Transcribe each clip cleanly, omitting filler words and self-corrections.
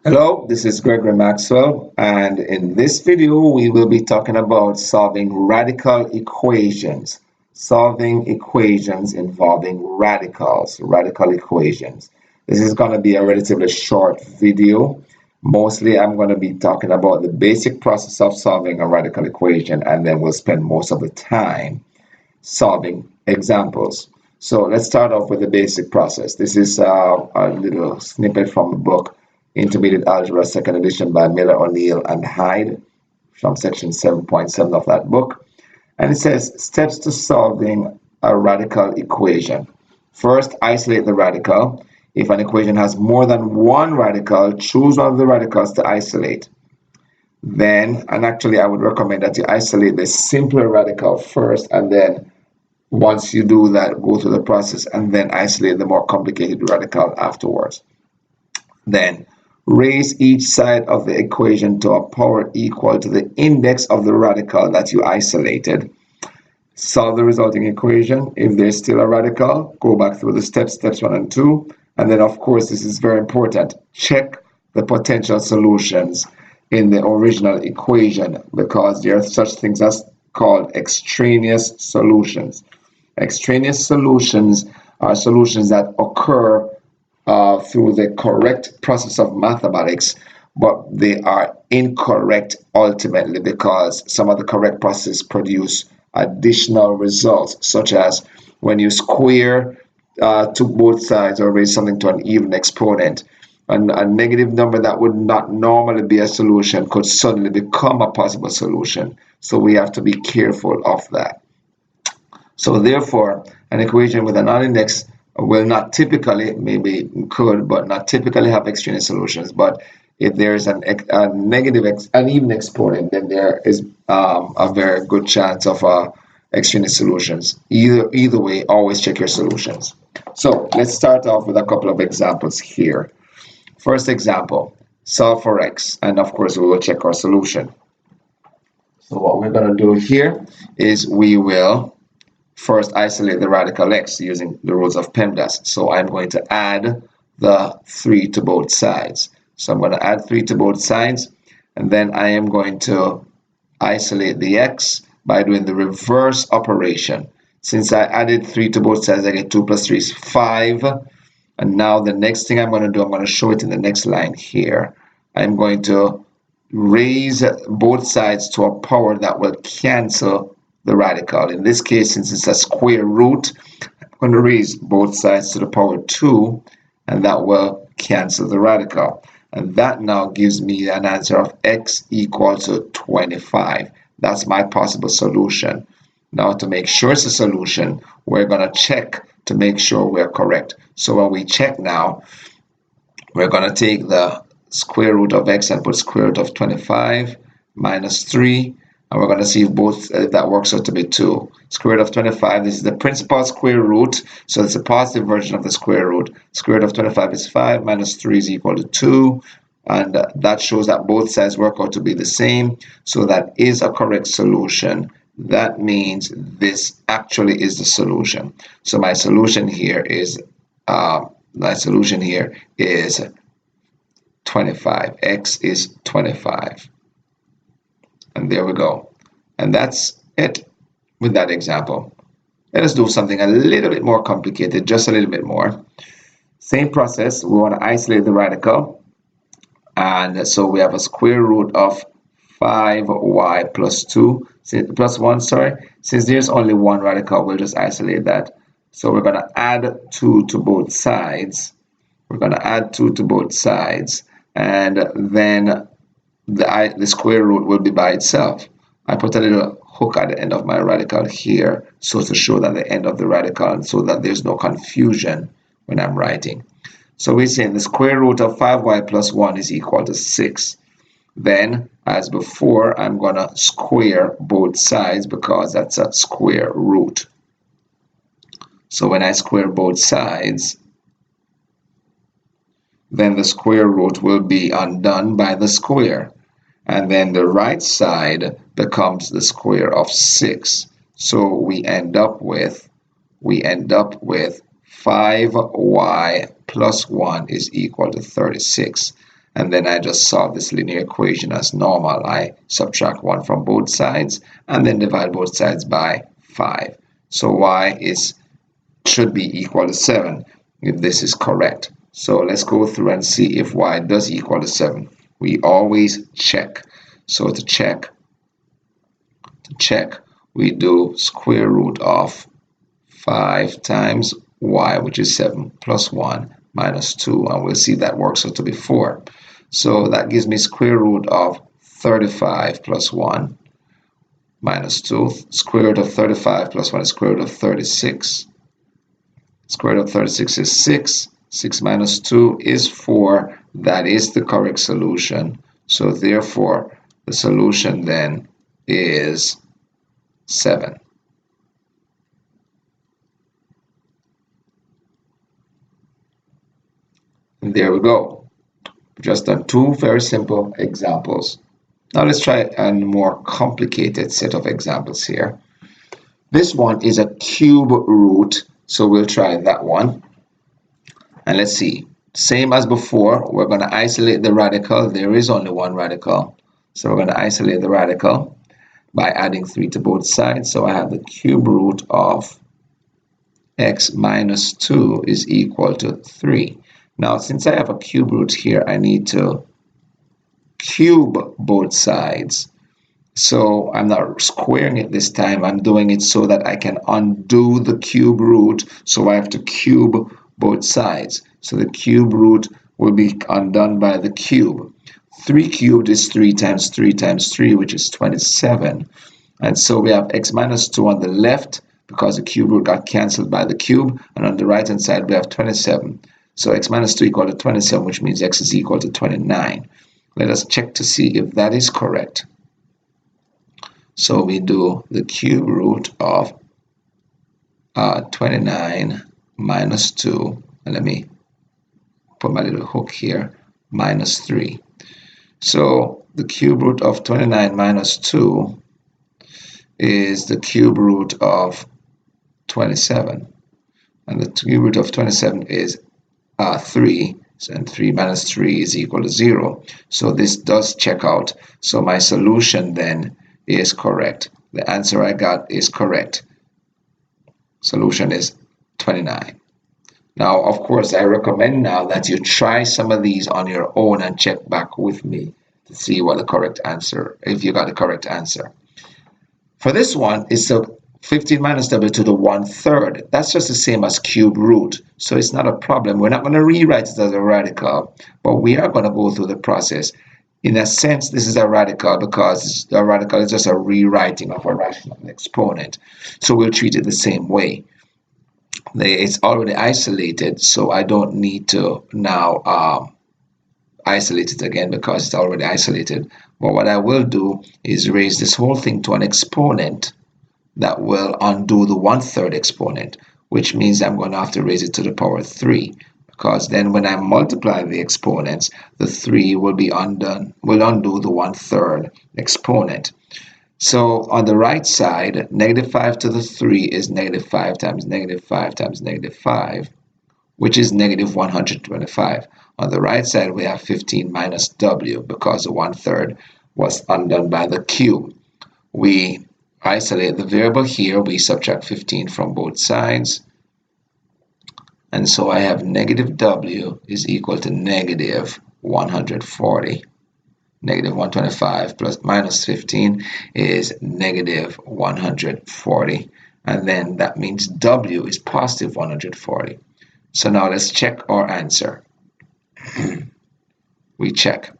Hello, this is Gregory Maxwell, and in this video, we will be talking about solving radical equations. Solving equations involving radical equations. This is going to be a relatively short video. Mostly, I'm going to be talking about the basic process of solving a radical equation, and then we'll spend most of the time solving examples. So let's start off with the basic process. This is a little snippet from the book Intermediate Algebra, second edition by Miller, O'Neill, and Hyde from section 7.7 of that book. And it says, steps to solving a radical equation. First, isolate the radical. If an equation has more than one radical, choose one of the radicals to isolate. Then, and actually I would recommend that you isolate the simpler radical first, and then once you do that, go through the process and then isolate the more complicated radical afterwards. Then, raise each side of the equation to a power equal to the index of the radical that you isolated. Solve the resulting equation. If there's still a radical, go back through the steps 1 and 2. And then, of course, this is very important. Check the potential solutions in the original equation because there are such things as called extraneous solutions. Extraneous solutions are solutions that occur through the correct process of mathematics, but they are incorrect ultimately because some of the correct processes produce additional results, such as when you square to both sides or raise something to an even exponent. A negative number that would not normally be a solution could suddenly become a possible solution. So we have to be careful of that. So therefore, an equation with a non-index will not typically, maybe could, but not typically have extraneous solutions. But if there's a negative, an even exponent, then there is a very good chance of extraneous solutions. Either way, always check your solutions. So let's start off with a couple of examples here. First example, solve for x, and of course we will check our solution. So what we're going to do here is we will first isolate the radical x using the rules of PEMDAS. So I'm going to add the 3 to both sides. So I'm going to add 3 to both sides, and then I am going to isolate the x by doing the reverse operation. Since I added 3 to both sides, I get 2 plus 3 is 5. And now the next thing I'm going to do, I'm going to show it in the next line here. I'm going to raise both sides to a power that will cancel the radical. In this case, since it's a square root, I'm going to raise both sides to the power 2, and that will cancel the radical. And that now gives me an answer of x equal to 25. That's my possible solution. Now, to make sure it's a solution, we're going to check to make sure we're correct. So when we check now, we're going to take the square root of x and put square root of 25 minus 3. And we're going to see if that works out to be 2. Square root of 25, this is the principal square root, so it's a positive version of the square root. Square root of 25 is 5, minus 3 is equal to 2. And that shows that both sides work out to be the same. So that is a correct solution. That means this actually is the solution. So my solution here is 25. X is 25. And there we go. And that's it with that example. Let us do something a little bit more complicated, just a little bit more. Same process, we want to isolate the radical. And so we have a square root of 5y plus 2, plus 1, sorry. Since there's only one radical, we'll just isolate that. So we're going to add 2 to both sides. We're going to add 2 to both sides. And then the square root will be by itself. I put a little hook at the end of my radical here so to show that the end of the radical and so that there's no confusion when I'm writing. So we're saying the square root of 5y plus 1 is equal to 6. Then, as before, I'm going to square both sides because that's a square root. So when I square both sides, then the square root will be undone by the square. And then the right side becomes the square of 6. So we end up with 5y plus 1 is equal to 36. and then I just solve this linear equation as normal. I subtract 1 from both sides and then divide both sides by 5. So y should be equal to 7 if this is correct. So let's go through and see if y does equal to 7. We always check. So to check, we do square root of 5 times y, which is 7, plus 1 minus 2, and we'll see that works out to be 4. So that gives me square root of 35 plus 1 minus 2. Square root of 35 plus 1 is square root of 36. Square root of 36 is 6. 6 minus 2 is 4. That is the correct solution. So therefore, the solution then is 7. And there we go. We've just done 2 very simple examples. Now let's try a more complicated set of examples here. This one is a cube root, so we'll try that one. And let's see. Same as before, we're going to isolate the radical. There is only one radical. So we're going to isolate the radical by adding 3 to both sides. So I have the cube root of x minus 2 is equal to 3. Now, since I have a cube root here, I need to cube both sides. So I'm not squaring it this time. I'm doing it so that I can undo the cube root. So I have to cube both sides. So the cube root will be undone by the cube. 3 cubed is 3 times 3 times 3, which is 27. And so we have x minus 2 on the left because the cube root got cancelled by the cube. And on the right hand side, we have 27. So x minus 2 equal to 27, which means x is equal to 29. Let us check to see if that is correct. So we do the cube root of 29 minus 2. And let me put my little hook here, minus 3. So the cube root of 29 minus 2 is the cube root of 27. And the cube root of 27 is 3. And 3 minus 3 is equal to 0. So this does check out. So my solution then is correct. The answer I got is correct. Solution is 29. Now, of course, I recommend now that you try some of these on your own and check back with me to see what the correct answer, if you got the correct answer. For this one, it's the 15 minus w to the 1/3. That's just the same as cube root. So it's not a problem. We're not going to rewrite it as a radical, but we are going to go through the process. In a sense, this is a radical because a radical is just a rewriting of a rational exponent. So we'll treat it the same way. It's already isolated, so I don't need to now isolate it again because it's already isolated. But what I will do is raise this whole thing to an exponent that will undo the 1/3 exponent, which means I'm going to have to raise it to the power 3, because then when I multiply the exponents, the 3 will be undone, will undo the 1/3 exponent. So on the right side, negative 5 to the 3 is negative 5 times negative 5 times negative 5, which is negative 125. On the right side, we have 15 minus w because the 1/3 was undone by the cube. We isolate the variable here. We subtract 15 from both sides. And so I have negative w is equal to negative 140. Negative 125 plus minus 15 is negative 140. And then that means w is positive 140. So now let's check our answer. We check.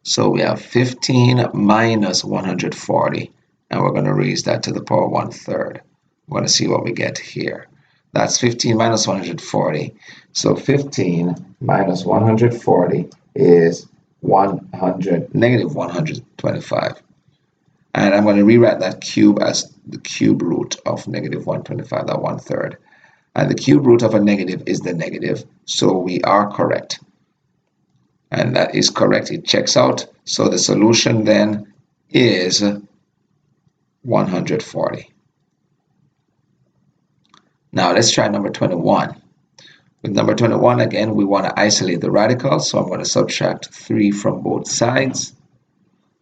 So we have 15 minus 140, and we're going to raise that to the power 1/3. We're going to see what we get here. That's 15 minus 140. So 15 minus 140 is negative 125. And I'm going to rewrite that cube as the cube root of negative 125, that 1/3. And the cube root of a negative is the negative. So we are correct. And that is correct. It checks out. So the solution then is 140. Now let's try number 21. With number 21, again, we want to isolate the radical, so I'm going to subtract 3 from both sides.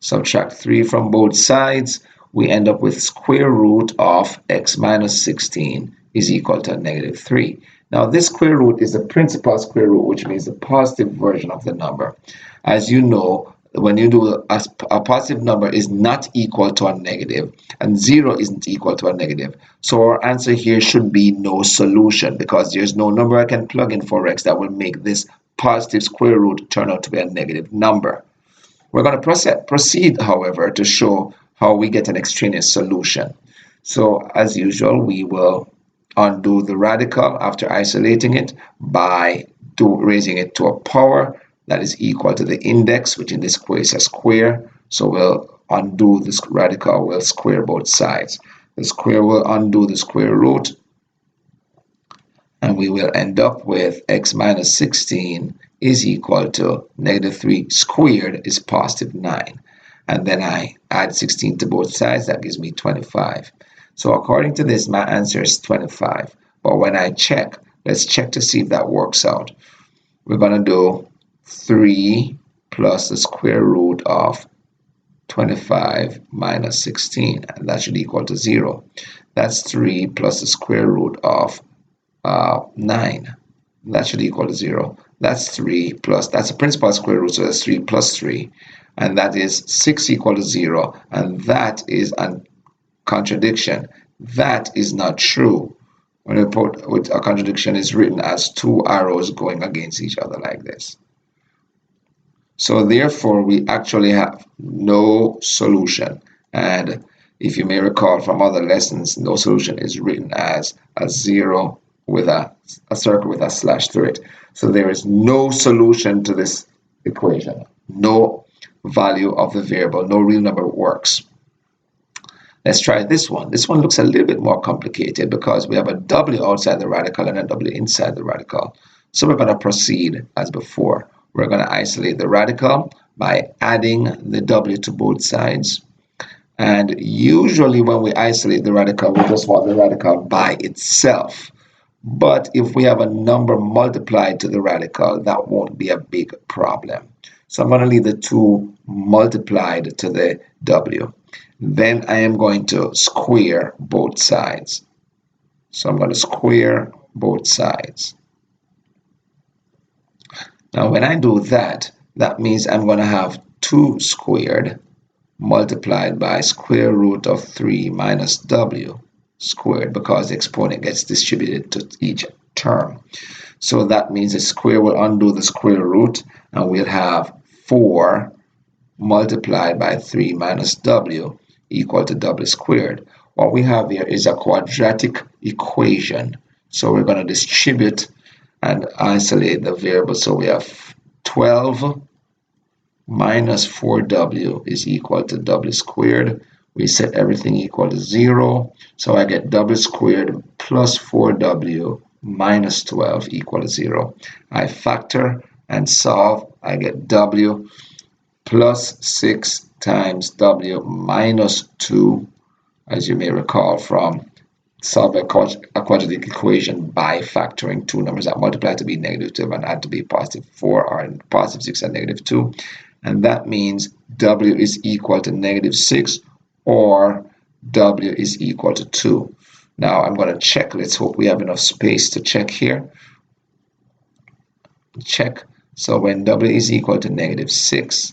Subtract 3 from both sides, we end up with square root of x minus 16 is equal to negative 3. Now, this square root is the principal square root, which means the positive version of the number. As you know, when you do a positive number is not equal to a negative, and 0 isn't equal to a negative. So our answer here should be no solution, because there's no number I can plug in for x that will make this positive square root turn out to be a negative number. We're going to proceed, however, to show how we get an extraneous solution. So as usual, we will undo the radical after isolating it by raising it to a power that is equal to the index, which in this case is a square. So we'll undo this radical, we'll square both sides. The square will undo the square root, and we will end up with x minus 16 is equal to negative 3 squared is positive 9. And then I add 16 to both sides, that gives me 25. So according to this, my answer is 25. But when I check, let's check to see if that works out. We're going to do 3 plus the square root of 25 minus 16, and that should equal to 0. That's 3 plus the square root of 9. That should equal to 0. That's 3 plus, that's a principal square root, so that's 3 plus 3. And that is 6 equal to 0. And that is a contradiction. That is not true. When we put with a contradiction is written as two arrows going against each other like this. So therefore, we actually have no solution. And if you may recall from other lessons, no solution is written as a 0 with a circle with a slash through it. So there is no solution to this equation. No value of the variable, no real number works. Let's try this one. This one looks a little bit more complicated because we have a w outside the radical and a w inside the radical. So we're going to proceed as before. We're going to isolate the radical by adding the w to both sides. And usually when we isolate the radical, we just want the radical by itself. But if we have a number multiplied to the radical, that won't be a big problem. So I'm going to leave the 2 multiplied to the w. Then I am going to square both sides. So I'm going to square both sides. Now when I do that, that means I'm going to have 2 squared multiplied by square root of 3 minus w squared, because the exponent gets distributed to each term. So that means the square will undo the square root, and we'll have 4 multiplied by 3 minus w equal to w squared. What we have here is a quadratic equation. So we're going to distribute and isolate the variable. So we have 12 minus 4w is equal to w squared. We set everything equal to 0. So I get w squared plus 4w minus 12 equal to 0. I factor and solve. I get w plus 6 times w minus 2, as you may recall from solving a quadratic equation by factoring 2 numbers that multiply to be negative 2 and add to be positive 4 or positive 6 and negative 2. And that means w is equal to negative 6 or w is equal to 2. Now I'm going to check. Let's hope we have enough space to check here. Check. So when w is equal to negative 6,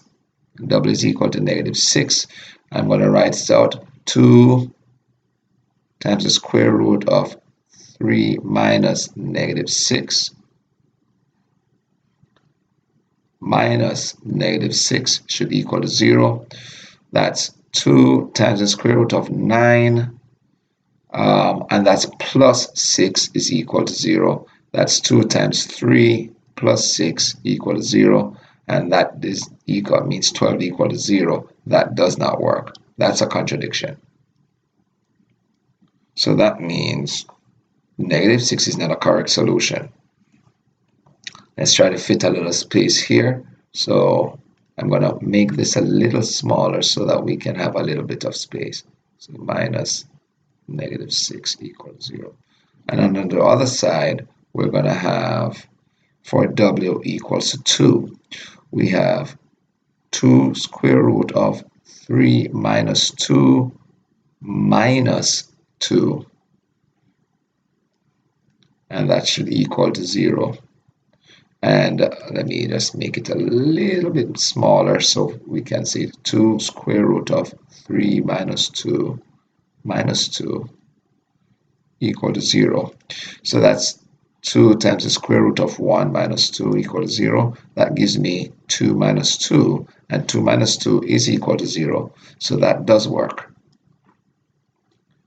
w is equal to negative 6, I'm going to write it out. 2 times the square root of 3 minus negative 6 minus negative 6 should equal to 0. That's 2 times the square root of 9, and that's plus 6 is equal to 0. That's 2 times 3 plus 6 equal to 0, and that is equal, means 12 equal to 0. That does not work. That's a contradiction. So that means negative 6 is not a correct solution. Let's try to fit a little space here. So I'm going to make this a little smaller so that we can have a little bit of space. So minus negative 6 equals 0. And on the other side, we're going to have, for w equals to 2, we have 2 square root of 3 minus 2 minus 2, and that should equal to 0. And let me just make it a little bit smaller so we can see 2 square root of 3 minus 2 equal to 0. So that's 2 times the square root of 1 minus 2 equal to 0. That gives me 2 minus 2, and 2 minus 2 is equal to 0. So that does work.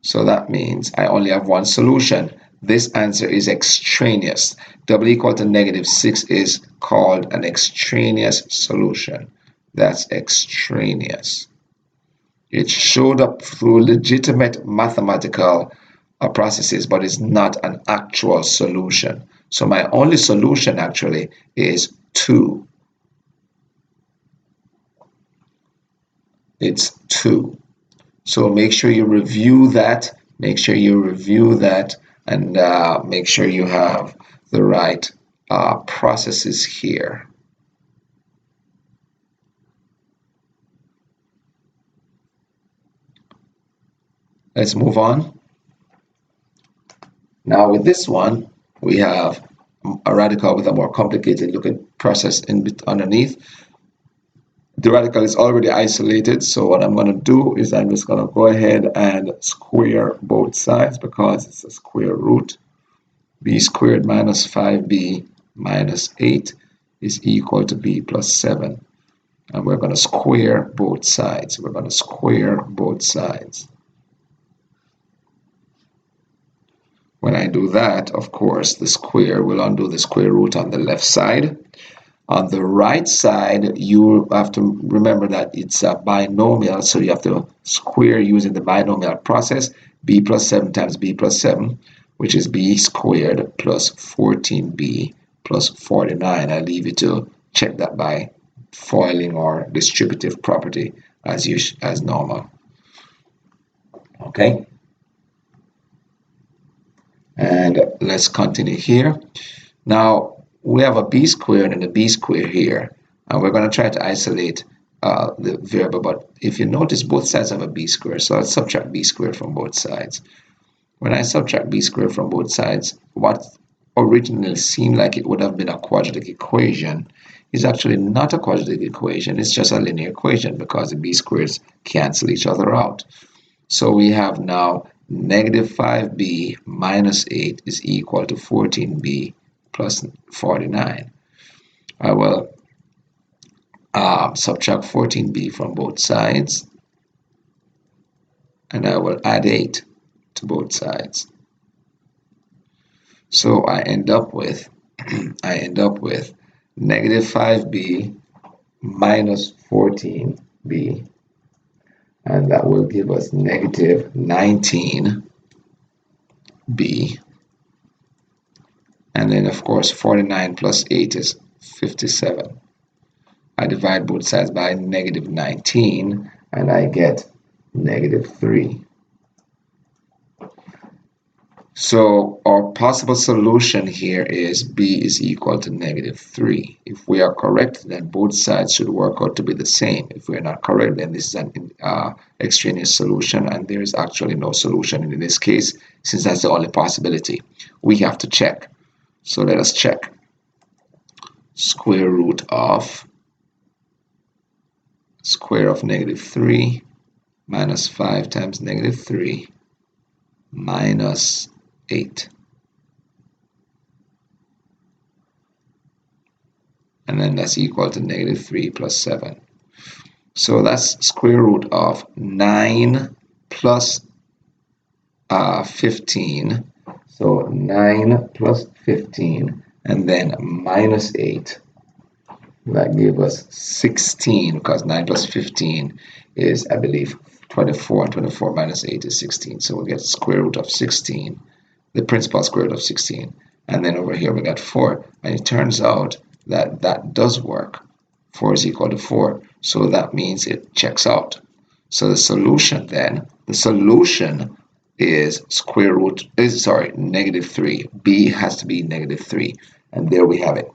So that means I only have one solution. This answer is extraneous. W equal to -6 is called an extraneous solution. That's extraneous. It showed up through legitimate mathematical processes, but it's not an actual solution. So my only solution actually is 2. It's 2. So make sure you review that. Make sure you review that, and make sure you have the right processes here. Let's move on. Now with this one, we have a radical with a more complicated looking process underneath. The radical is already isolated, so what I'm going to do is I'm just going to go ahead and square both sides because it's a square root. B squared minus 5b minus 8 is equal to b plus 7. And we're going to square both sides. We're going to square both sides. When I do that, of course, the square will undo the square root on the left side. On the right side, you have to remember that it's a binomial, so you have to square using the binomial process. B plus 7 times b plus 7, which is b squared plus 14b plus 49. I leave you to check that by foiling or distributive property as normal. Okay? And let's continue here. Now, we have a b squared and a b squared here, and we're going to try to isolate the variable, but if you notice, both sides have a b squared, so I'll subtract b squared from both sides. When I subtract b squared from both sides, what originally seemed like it would have been a quadratic equation is actually not a quadratic equation. It's just a linear equation because the b squares cancel each other out. So we have now -5b minus 8 is equal to 14b plus 49. I will subtract 14b from both sides, and I will add 8 to both sides. So I end up with -5b minus 14b, and that will give us -19b. And then, of course, 49 plus 8 is 57. I divide both sides by -19, and I get -3. So our possible solution here is b is equal to -3. If we are correct, then both sides should work out to be the same. If we're not correct, then this is an extraneous solution, and there is actually no solution in this case, since that's the only possibility. We have to check. So let us check. Square root of -3 minus 5 times -3 minus 8. And then that's equal to -3 plus 7. So that's square root of 9 plus 15. So 9 plus 15, and then minus 8. That gave us 16, because 9 plus 15 is, I believe, 24, and 24 minus 8 is 16. So we'll get square root of 16, the principal square root of 16. And then over here we got 4, and it turns out that that does work. 4 is equal to 4, so that means it checks out. So the solution then, the solution is negative 3. B has to be negative 3. And there we have it.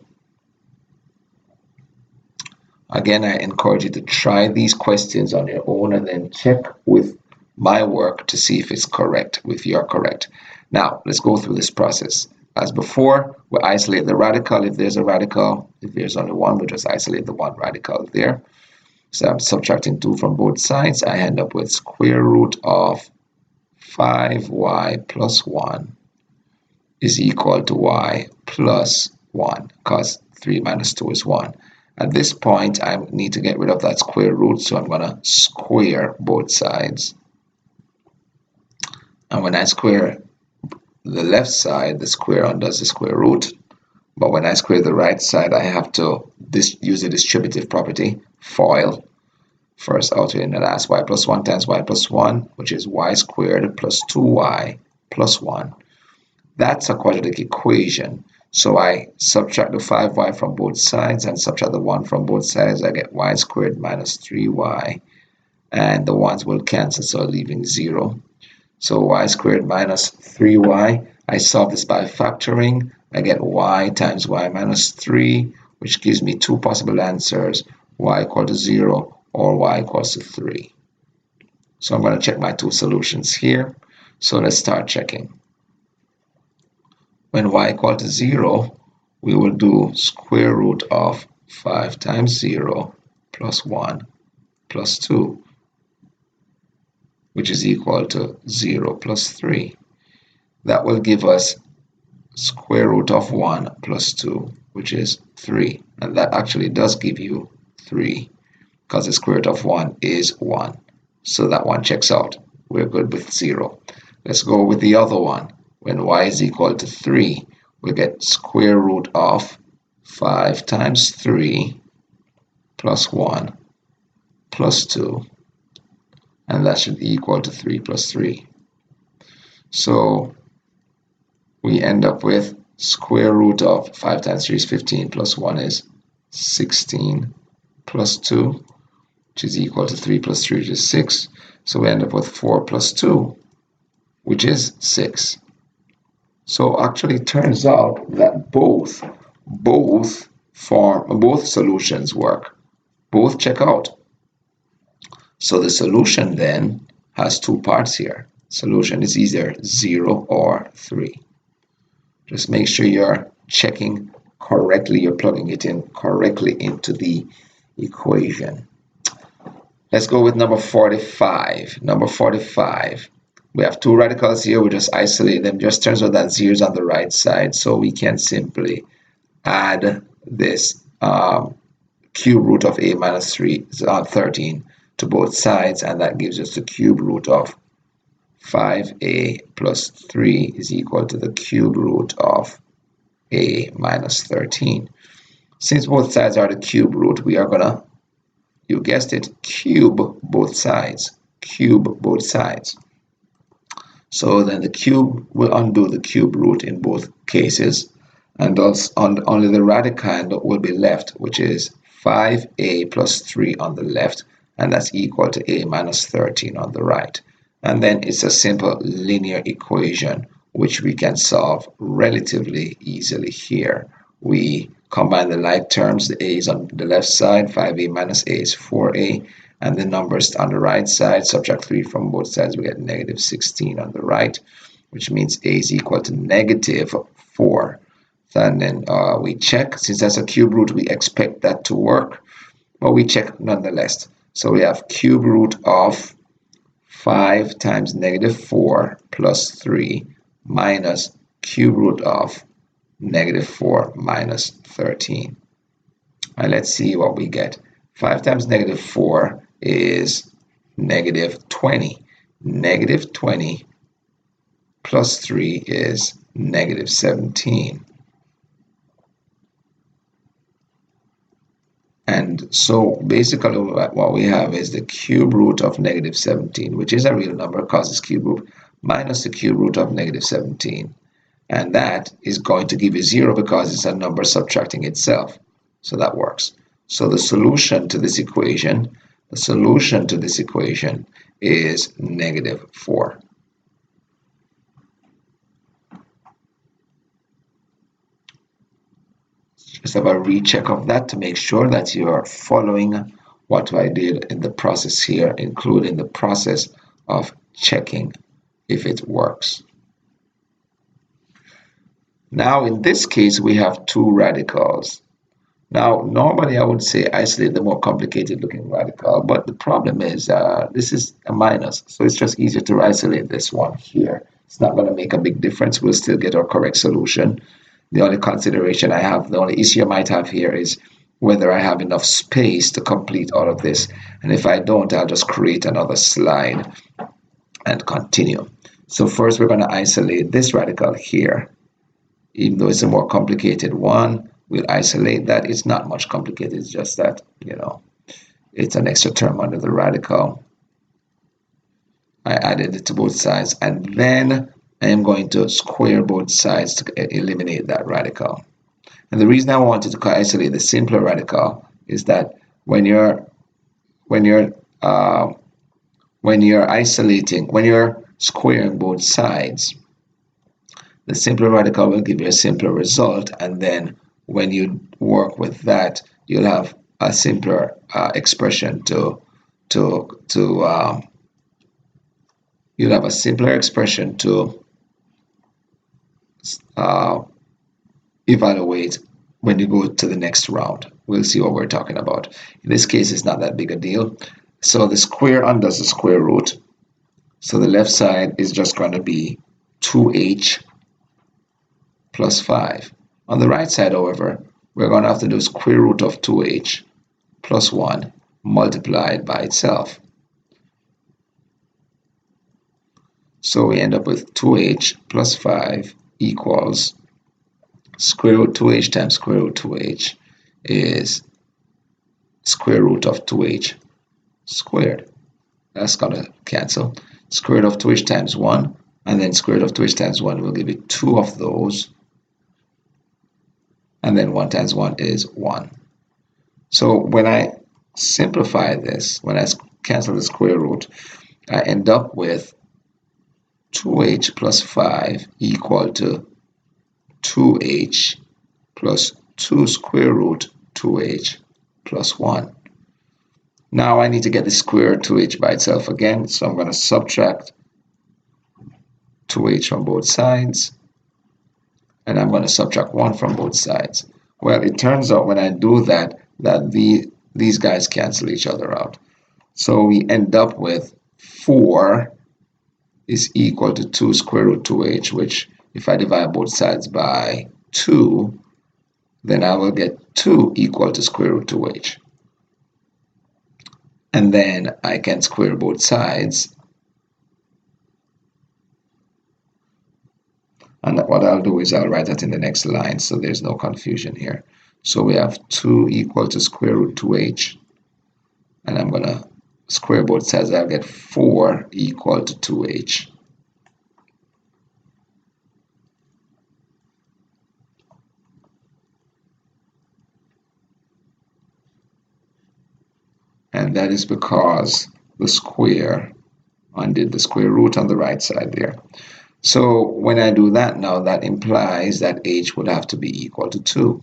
Again, I encourage you to try these questions on your own and then check with my work to see if it's correct, if you're correct. Now, let's go through this process. As before, we isolate the radical if there's a radical. If there's only one, we just isolate the one radical there. So I'm subtracting 2 from both sides. I end up with square root of 5y plus 1 is equal to y plus 1, because 3 minus 2 is 1. At this point, I need to get rid of that square root, so I'm going to square both sides. And when I square the left side, the square undoes the square root. But when I square the right side, I have to use the distributive property, FOIL. First out in the last, y plus 1 times y plus 1, which is y squared plus 2y plus 1. That's a quadratic equation. So I subtract the 5y from both sides and subtract the 1 from both sides. I get y squared minus 3y. And the 1's will cancel, so leaving 0. So y squared minus 3y. I solve this by factoring. I get y times y minus 3, which gives me two possible answers, y equal to 0 or y equals to 3. So I'm going to check my two solutions here. So let's start checking. When y equal to 0, we will do square root of 5 times 0 plus 1 plus 2, which is equal to 0 plus 3. That will give us square root of 1 plus 2, which is 3. And that actually does give you 3, because the square root of 1 is 1. So that one checks out. We're good with 0. Let's go with the other one. When y is equal to 3, we get square root of 5 times 3 plus 1 plus 2. And that should be equal to 3 plus 3. So we end up with square root of 5 times 3 is 15 plus 1 is 16 plus 2, which is equal to 3 plus 3, which is 6. So we end up with 4 plus 2, which is 6. So actually it turns out that both solutions work. Both check out. So the solution then has two parts here. Solution is either 0 or 3. Just make sure you're checking correctly, you're plugging it in correctly into the equation. Let's go with number 45. Number 45. We have two radicals here. We just isolate them. Just turns out that 0 is on the right side, so we can simply add this cube root of a minus 13 to both sides, and that gives us the cube root of 5a plus 3 is equal to the cube root of a minus 13. Since both sides are the cube root, we are gonna, you guessed it, cube both sides. Cube both sides. So then the cube will undo the cube root in both cases, and thus only the radicand will be left, which is 5a plus 3 on the left, and that's equal to a minus 13 on the right. And then it's a simple linear equation which we can solve relatively easily here. We combine the like terms. The a is on the left side, 5a minus a is 4a, and the numbers on the right side, subtract 3 from both sides, we get negative 16 on the right, which means a is equal to negative 4. And then we check. Since that's a cube root, we expect that to work, but we check nonetheless. So we have cube root of 5 times negative 4 plus 3 minus cube root of negative 4 minus 13. And let's see what we get. 5 times negative 4 is negative 20. Negative 20 plus 3 is negative 17. And so basically what we have is the cube root of negative 17, which is a real number because it's cube root, minus the cube root of negative 17. And that is going to give you 0 because it's a number subtracting itself. So that works. So the solution to this equation, is negative 4. Just have a recheck of that to make sure that you're following what I did in the process here, including the process of checking if it works. Now, in this case, we have two radicals. Now, normally I would say isolate the more complicated looking radical, but the problem is this is a minus, so it's just easier to isolate this one here. It's not going to make a big difference. We'll still get our correct solution. The only consideration I have, the only issue I might have here is whether I have enough space to complete all of this. And if I don't, I'll just create another slide and continue. So first we're going to isolate this radical here. Even though it's a more complicated one, we'll isolate that. It's not much complicated. It's just that, it's an extra term under the radical. I added it to both sides, and then I am going to square both sides to eliminate that radical. And the reason I wanted to isolate the simpler radical is that when you're squaring both sides, the simpler radical will give you a simpler result, and then when you work with that, you'll have a simpler expression to evaluate when you go to the next round. We'll see what we're talking about. In this case, it's not that big a deal. So the square undoes the square root. So the left side is just going to be 2h plus 5. On the right side, however, we're going to have to do square root of 2h plus 1 multiplied by itself. So we end up with 2h plus 5 equals square root 2h times square root 2h is square root of 2h squared. That's going to cancel. Square root of 2h times 1, and then square root of 2h times 1 will give you 2 of those. And then 1 times 1 is 1. So when I simplify this, when I cancel the square root, I end up with 2h plus 5 equal to 2h plus 2 square root 2h plus 1. Now I need to get the square 2h by itself again, so I'm going to subtract 2h from both sides, and I'm going to subtract 1 from both sides. Well, it turns out when I do that, these guys cancel each other out. So we end up with 4 is equal to 2 square root 2h, which if I divide both sides by 2, then I will get 2 equal to square root 2h. And then I can square both sides. And what I'll do is I'll write that in the next line so there's no confusion here. So we have 2 equal to square root 2h. And I'm going to square both sides. I'll get 4 equal to 2h. And that is because the square undid the square root on the right side there. So when I do that now, that implies that h would have to be equal to 2.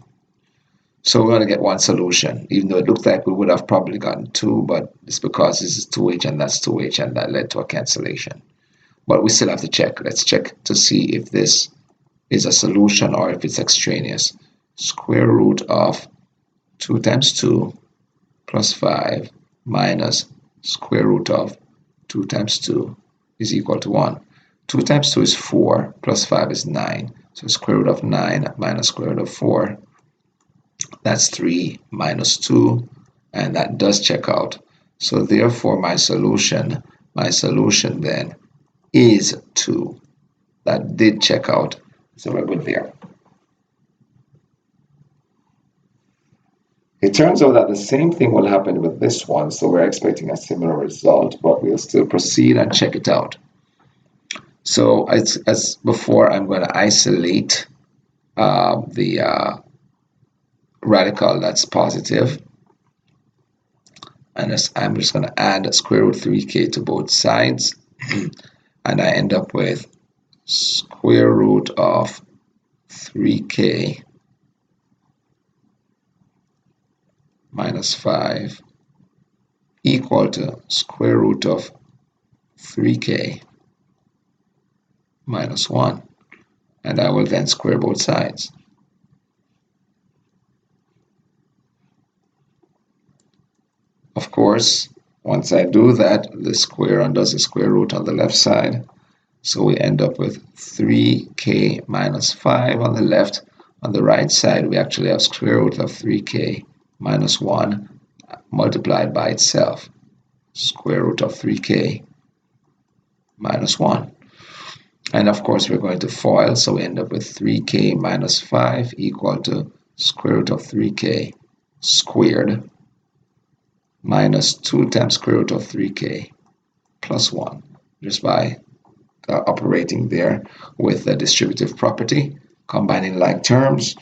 So we're going to get one solution, even though it looked like we would have probably gotten 2, but it's because this is 2h and that's 2h, and that led to a cancellation. But we still have to check. Let's check to see if this is a solution or if it's extraneous. Square root of 2 times 2 plus 5 minus square root of 2 times 2 is equal to 1. 2 times 2 is 4, plus 5 is 9. So square root of 9 minus square root of 4, that's 3 minus 2, and that does check out. So therefore my solution then is 2. That did check out, so we're good there. It turns out that the same thing will happen with this one, so we're expecting a similar result, but we'll still proceed and check it out. So as before, I'm going to isolate the radical that's positive, and I'm just going to add square root 3k to both sides, and I end up with square root of 3k minus 5 equal to square root of 3k minus 1. And I will then square both sides. Of course, once I do that, the square undoes the square root on the left side. So we end up with 3k minus 5 on the left. On the right side, we actually have square root of 3k minus 1 multiplied by itself. Square root of 3k minus 1. And of course, we're going to FOIL, so we end up with 3k minus 5 equal to square root of 3k squared minus 2 times square root of 3k plus 1, just by operating there with the distributive property, combining like terms.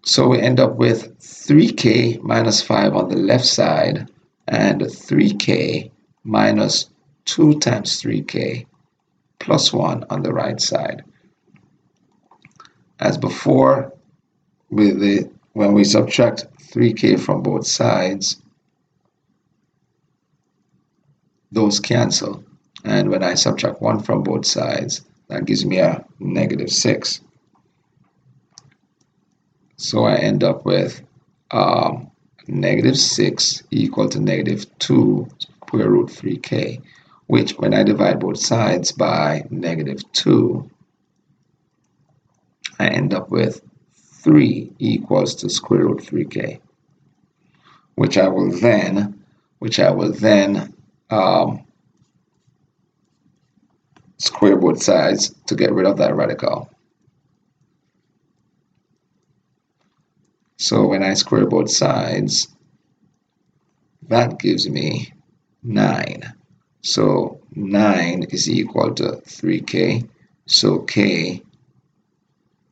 So we end up with 3k minus 5 on the left side and 3k minus 2 times 3k plus 1 on the right side. As before, when we subtract 3k from both sides, those cancel. And when I subtract 1 from both sides, that gives me a negative 6. So I end up with negative 6 equal to negative 2 square root 3k, which when I divide both sides by negative 2, I end up with 3 equals to square root 3k, which I will then square both sides to get rid of that radical. So when I square both sides, that gives me 9. So 9 is equal to 3k. So k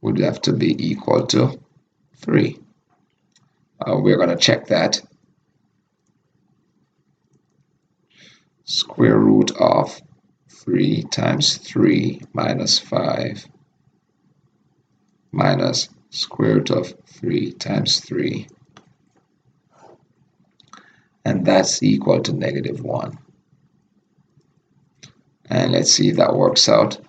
would have to be equal to 3. We're going to check that. Square root of 3 times 3 minus 5 minus square root of 3 times 3. And that's equal to negative 1. And let's see if that works out.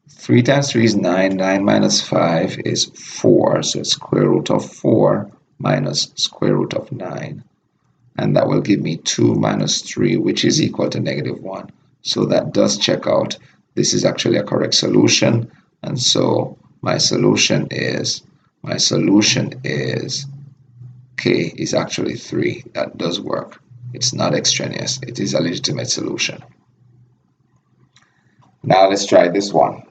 3 times 3 is 9. 9 minus 5 is 4. So it's square root of 4 minus square root of 9. And that will give me 2 minus 3, which is equal to negative 1. So that does check out. This is actually a correct solution. And so my solution is k is actually 3. That does work. It's not extraneous. It is a legitimate solution. Now let's try this one.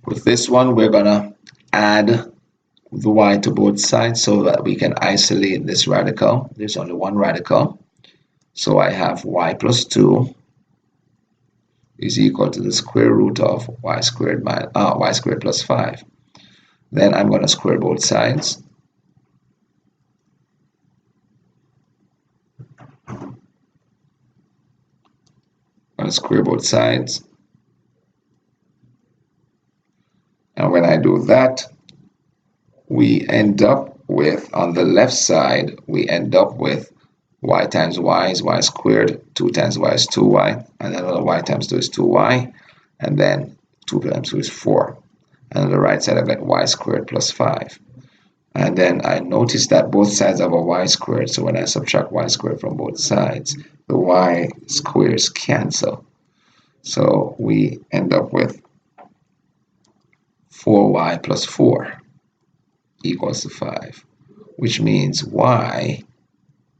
With this one, we're going to add the y to both sides so that we can isolate this radical. There's only one radical. So I have y plus 2 is equal to the square root of y squared plus 5. Then I'm going to square both sides. I'm going to square both sides. And when I do that, we end up with, on the left side, we end up with y times y is y squared, 2 times y is 2y, and then another y times 2 is 2y, and then 2 times 2 is 4. And on the right side, I've got y squared plus 5. And then I notice that both sides have a y squared, so when I subtract y squared from both sides, the y squares cancel. So we end up with 4y plus 4 equals to 5, which means y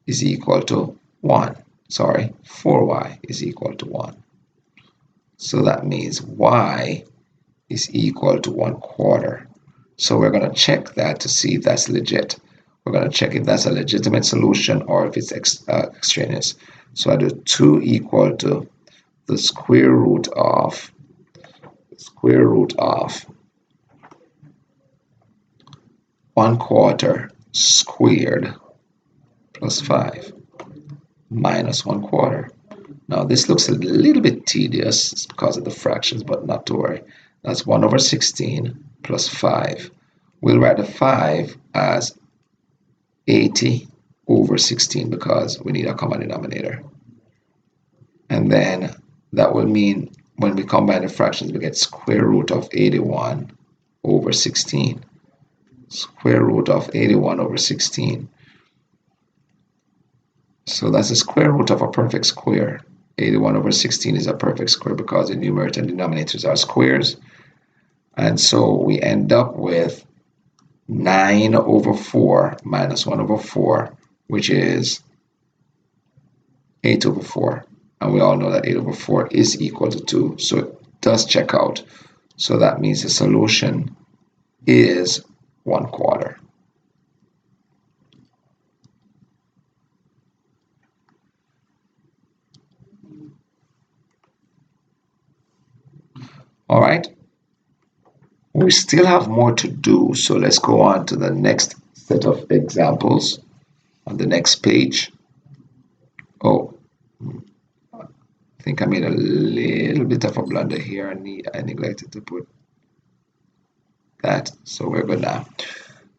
is equal to 1. Sorry, 4y is equal to 1. So that means y is equal to 1/4. So we're going to check that to see if that's legit. We're going to check if that's a legitimate solution or if it's extraneous. So I do 2 equal to the square root of 1/4 squared plus 5 minus 1/4. Now this looks a little bit tedious because of the fractions, but not to worry. That's 1 over 16 plus 5. We'll write a 5 as 80 over 16 because we need a common denominator. And then that will mean when we combine the fractions, we get square root of 81 over 16. Square root of 81 over 16. So that's the square root of a perfect square. 81 over 16 is a perfect square because the numerator and denominators are squares. And so we end up with 9 over 4 minus 1 over 4, which is 8 over 4. And we all know that 8 over 4 is equal to 2. So it does check out. So that means the solution is 1/4. All right. We still have more to do, so let's go on to the next set of examples on the next page. Oh, I think I made a little bit of a blunder here. I neglected to put that, so we're good now.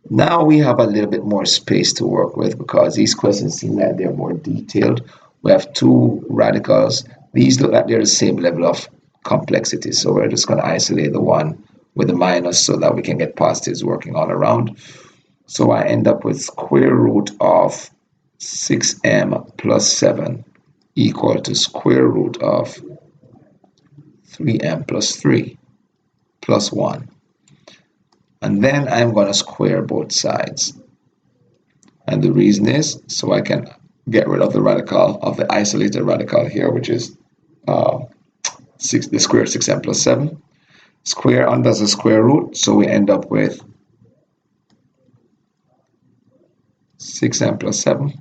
Now we have a little bit more space to work with because these questions seem like they're more detailed. We have two radicals. These look like they're the same level of complexity, so we're just going to isolate the one with the minus so that we can get positives working all around. So I end up with square root of 6m plus 7 equal to square root of 3m plus 3 plus 1. And then I'm going to square both sides. And the reason is so I can get rid of the radical of the isolated radical here, which is the square of 6m plus 7. Square undoes the square root, so we end up with 6m plus 7.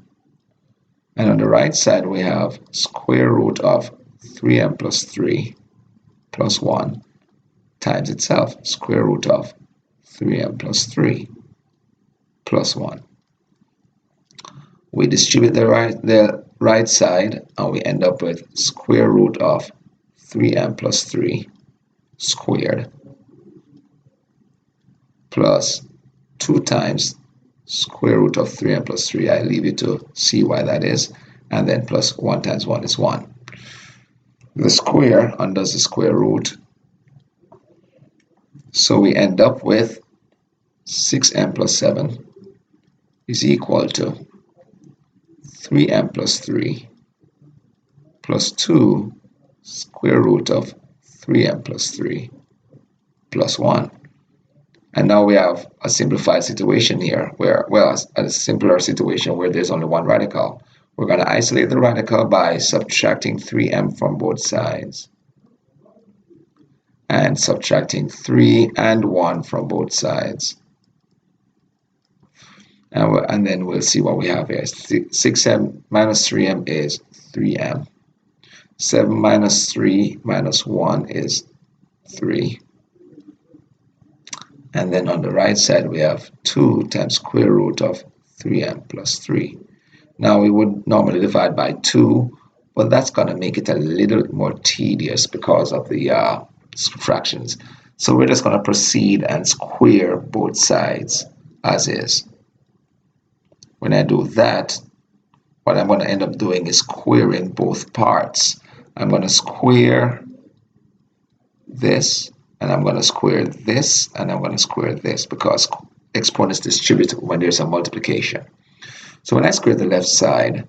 And on the right side, we have square root of 3m plus 3 plus 1 times itself, square root of 3m plus 3 plus 1. We distribute the right side, and we end up with square root of 3m plus 3 squared plus 2 times square root of 3m plus 3. I leave you to see why that is. And then plus 1 times 1 is 1. The square undoes the square root. So we end up with 6m plus 7 is equal to 3m plus 3 plus 2 square root of 3m plus 3 plus 1. And now we have a simplified situation here where, well, a simpler situation where there's only one radical. We're going to isolate the radical by subtracting 3m from both sides and subtracting 3 and 1 from both sides. And then we'll see what we have here. 6m minus 3m is 3m. 7 minus 3 minus 1 is 3. And then on the right side, we have 2 times square root of 3m plus 3. Now, we would normally divide by 2, but that's going to make it a little more tedious because of the fractions. So we're just going to proceed and square both sides as is. When I do that, what I'm going to end up doing is squaring both parts. I'm going to square this, and I'm going to square this, and I'm going to square this because exponents distribute when there's a multiplication. So when I square the left side,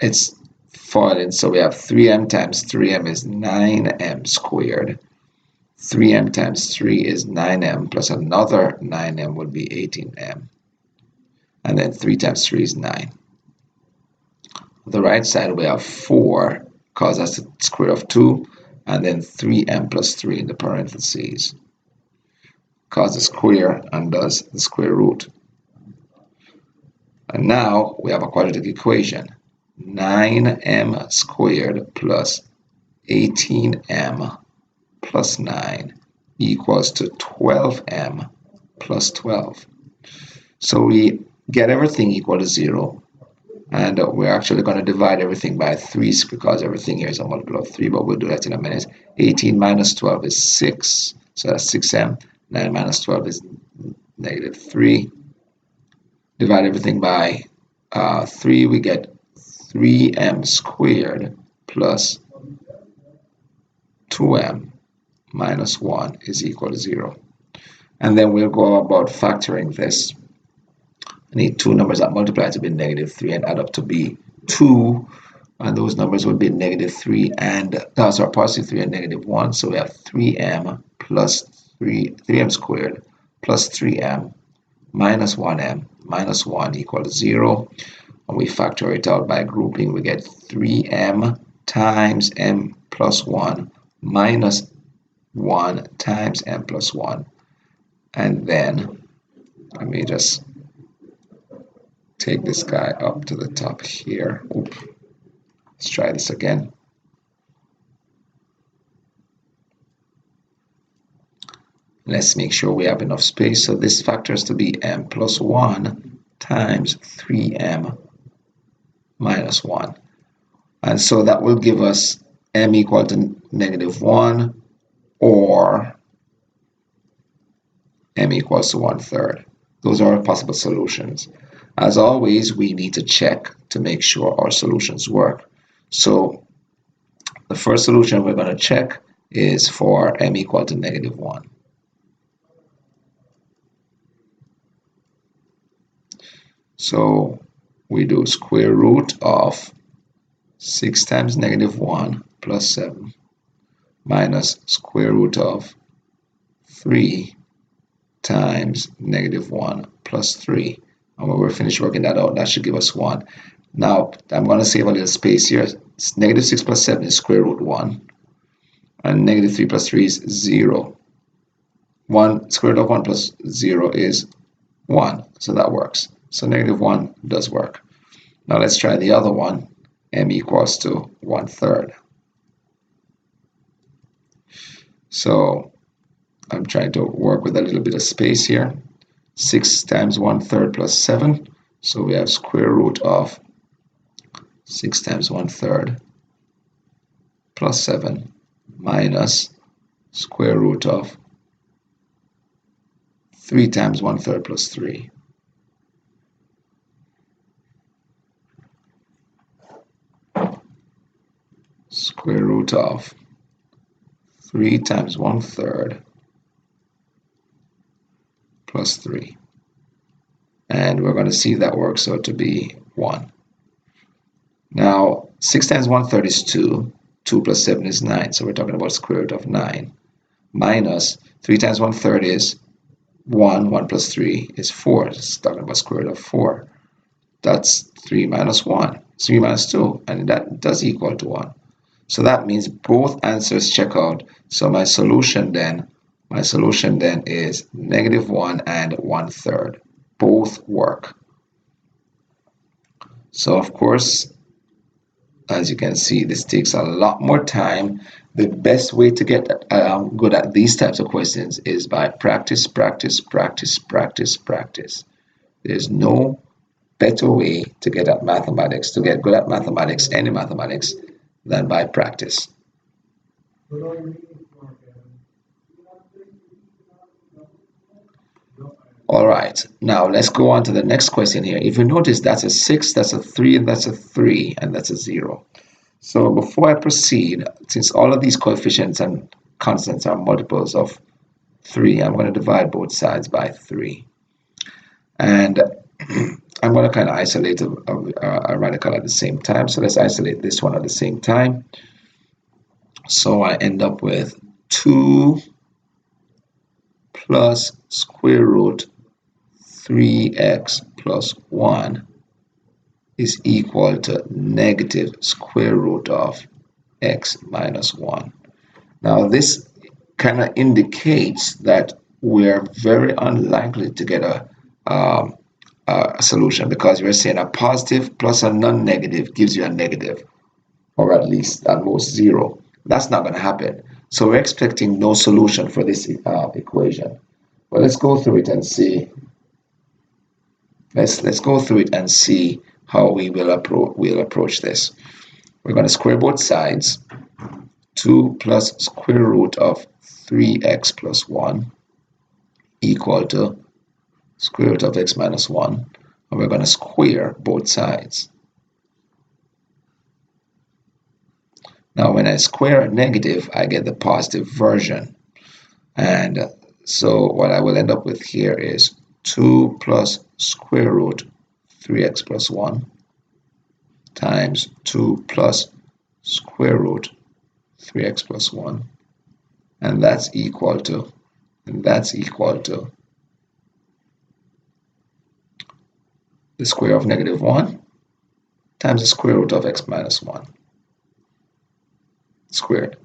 it's falling. So we have 3m times 3m is 9m squared. 3m times 3 is 9m plus another 9m would be 18m. And then 3 times 3 is 9. On the right side, we have 4 because that's the square of 2. And then 3m plus 3 in the parentheses. Because the square undoes the square root. And now we have a quadratic equation. 9m squared plus 18m plus 9 equals to 12m plus 12. So we get everything equal to 0. And we're actually going to divide everything by 3 because everything here is a multiple of 3, but we'll do that in a minute. 18 minus 12 is 6, so that's 6m. 9 minus 12 is negative 3. divide everything by 3, we get 3m squared plus 2m minus 1 is equal to 0. And then we'll go about factoring this. I need two numbers that multiply to be negative 3 and add up to be 2. And those numbers would be negative 3 and, sorry, positive 3 and negative 1. So we have 3m plus 3m squared plus 3m minus 1m minus 1 equal to 0. And we factor it out by grouping. We get 3m times m plus 1 minus 1 times m plus 1. And then let me just take this guy up to the top here. Oops. Let's try this again. Let's make sure we have enough space. So this factors to be m plus 1 times 3m minus 1. And so that will give us m equal to negative 1 or m equals to 1/3. Those are possible solutions. As always, we need to check to make sure our solutions work. So the first solution we're going to check is for m equal to negative 1. So we do square root of 6 times negative 1 plus 7 minus square root of 3 times negative 1 plus 3. And when we're finished working that out, that should give us 1. Now, I'm going to save a little space here. Negative 6 plus 7 is square root 1. And negative 3 plus 3 is 0. 1 square root of 1 plus 0 is 1. So that works. So negative 1 does work. Now let's try the other one. M equals to 1/3. So I'm trying to work with a little bit of space here. 6 times 1/3 plus 7. So we have square root of 6 times 1/3 plus 7 minus square root of 3 times 1/3 plus 3. Square root of 3 times 1/3 plus 3. And we're going to see that works out to be 1. Now, 6 times 1/3 is 2. 2 plus 7 is 9. So we're talking about square root of 9. Minus 3 times 1/3 is 1. 1 plus 3 is 4. It's talking about square root of 4. That's 3 minus 1. 3 minus 2. And that does equal to 1. So that means both answers check out. So my solution then is negative 1 and 1/3. Both work. So of course, as you can see, this takes a lot more time. The best way to get good at these types of questions is by practice, practice, practice, practice, practice. There's no better way to get at mathematics, to get good at mathematics, any mathematics, than by practice. All right, now let's go on to the next question here. If you notice, that's a 6, that's a 3, and that's a 3, and that's a 0. So before I proceed, since all of these coefficients and constants are multiples of 3, I'm going to divide both sides by 3. And I'm going to kind of isolate a radical at the same time. So let's isolate this one at the same time. So I end up with 2 plus square root 3x plus 1 is equal to negative square root of x minus 1. Now this kind of indicates that we're very unlikely to get a solution, because we're saying a positive plus a non-negative gives you a negative, or at least at most 0. That's not going to happen. So we're expecting no solution for this equation. Well, let's go through it and see. Let's go through it and see how we'll approach this. We're going to square both sides. 2 plus square root of 3x plus 1 equal to square root of x minus 1. and we're going to square both sides. Now, when I square a negative, I get the positive version. And so what I will end up with here is 2 plus square root 3x plus 1 times 2 plus square root 3x plus 1. And that's equal to the square of negative 1 times the square root of x minus 1 squared.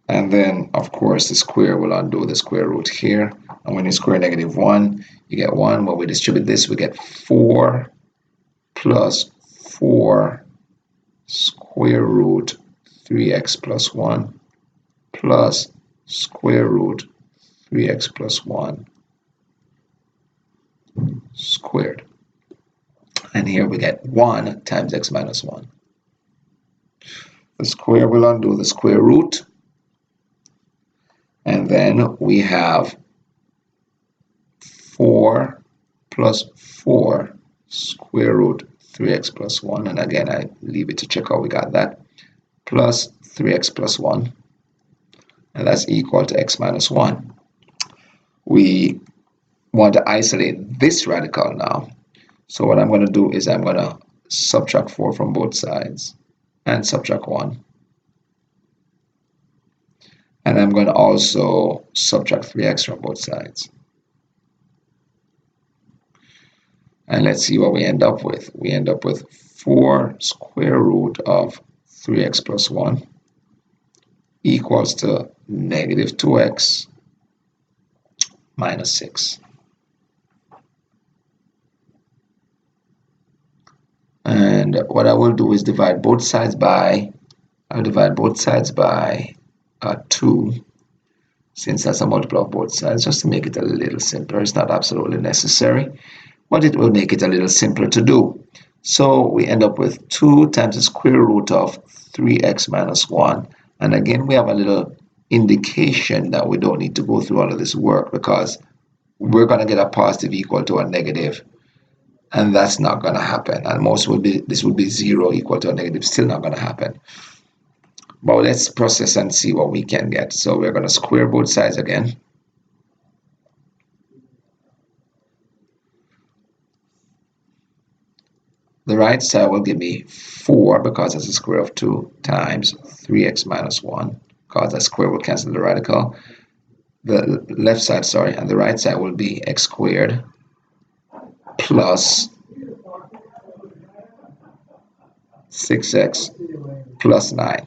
And then, of course, the square will undo the square root here. And when you square negative 1, you get 1. When we distribute this, we get 4 plus 4 square root 3x plus 1 plus square root 3x plus 1 squared. And here we get 1 times x minus 1. The square will undo the square root. And then we have 4 plus 4 square root 3x plus 1. And again, I leave it to check how we got that. Plus 3x plus 1. And that's equal to x minus 1. We want to isolate this radical now. So what I'm going to do is I'm going to subtract 4 from both sides and subtract 1. And I'm going to also subtract 3x from both sides. And let's see what we end up with. We end up with 4 square root of 3x plus 1 equals to negative 2x minus 6. And what I will do is divide both sides by, 2, since that's a multiple of both sides, just to make it a little simpler. It's not absolutely necessary, but it will make it a little simpler to do. So we end up with 2 times the square root of 3x minus 1. And again, we have a little indication that we don't need to go through all of this work because we're going to get a positive equal to a negative. And that's not going to happen. And this would be 0 equal to a negative, still not going to happen. But let's process and see what we can get. So we're going to square both sides again. The right side will give me 4 because it's the square of 2 times 3x minus 1 because that square will cancel the radical. The left side, and the right side will be x squared plus 6x plus 9.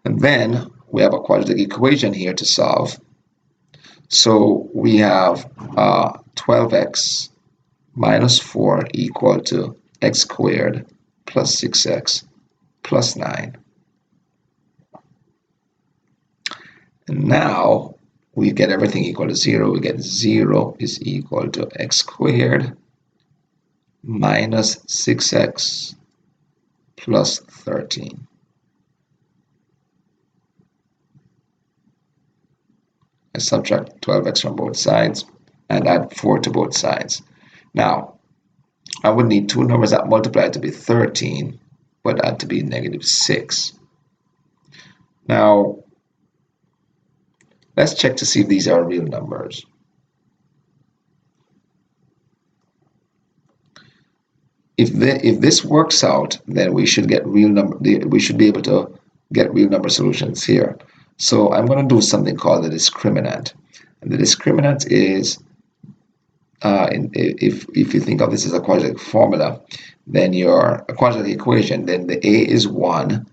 And then we have a quadratic equation here to solve. So we have 12x minus 4 equal to x squared plus 6x plus 9. And now we get everything equal to 0. We get 0 is equal to x squared minus 6x plus 13. I subtract 12x from both sides and add 4 to both sides. Now, I would need two numbers that multiply to be 13, but add to be negative 6. Now, let's check to see if these are real numbers. If this works out, then we should get real number. We should be able to get real number solutions here. So I'm going to do something called the discriminant, and the discriminant is if you think of this as a quadratic formula, then a quadratic equation, then the a is 1,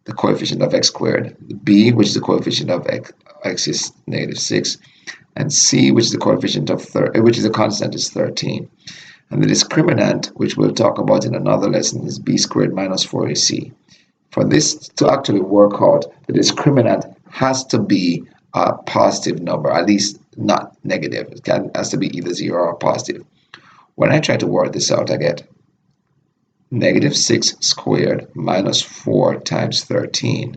the coefficient of x squared, the b, which is the coefficient of x is negative 6, and c, which is the coefficient of which is a constant, is 13. And the discriminant, which we'll talk about in another lesson, is b squared minus 4ac. For this to actually work out, the discriminant has to be a positive number, at least not negative. It has to be either 0 or positive. When I try to work this out, I get negative 6 squared minus 4 times 13.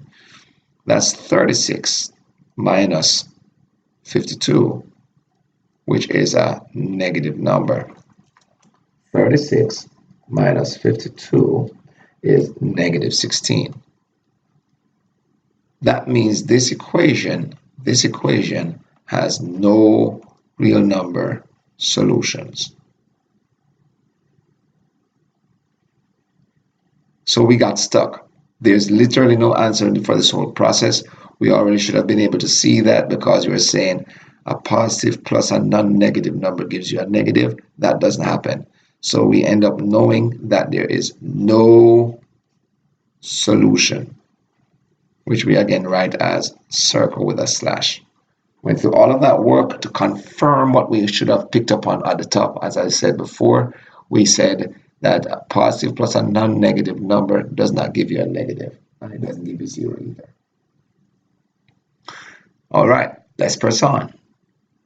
That's 36 minus 52, which is a negative number. 36 minus 52 is negative 16. That means this equation has no real number solutions. So we got stuck. There's literally no answer for this whole process. We already should have been able to see that because we were saying a positive plus a non-negative number gives you a negative. That doesn't happen. So we end up knowing that there is no solution, which we again write as circle with a slash. Went through all of that work to confirm what we should have picked up on at the top. As I said before, we said that a positive plus a non-negative number does not give you a negative, and it doesn't give you 0 either. All right, let's press on.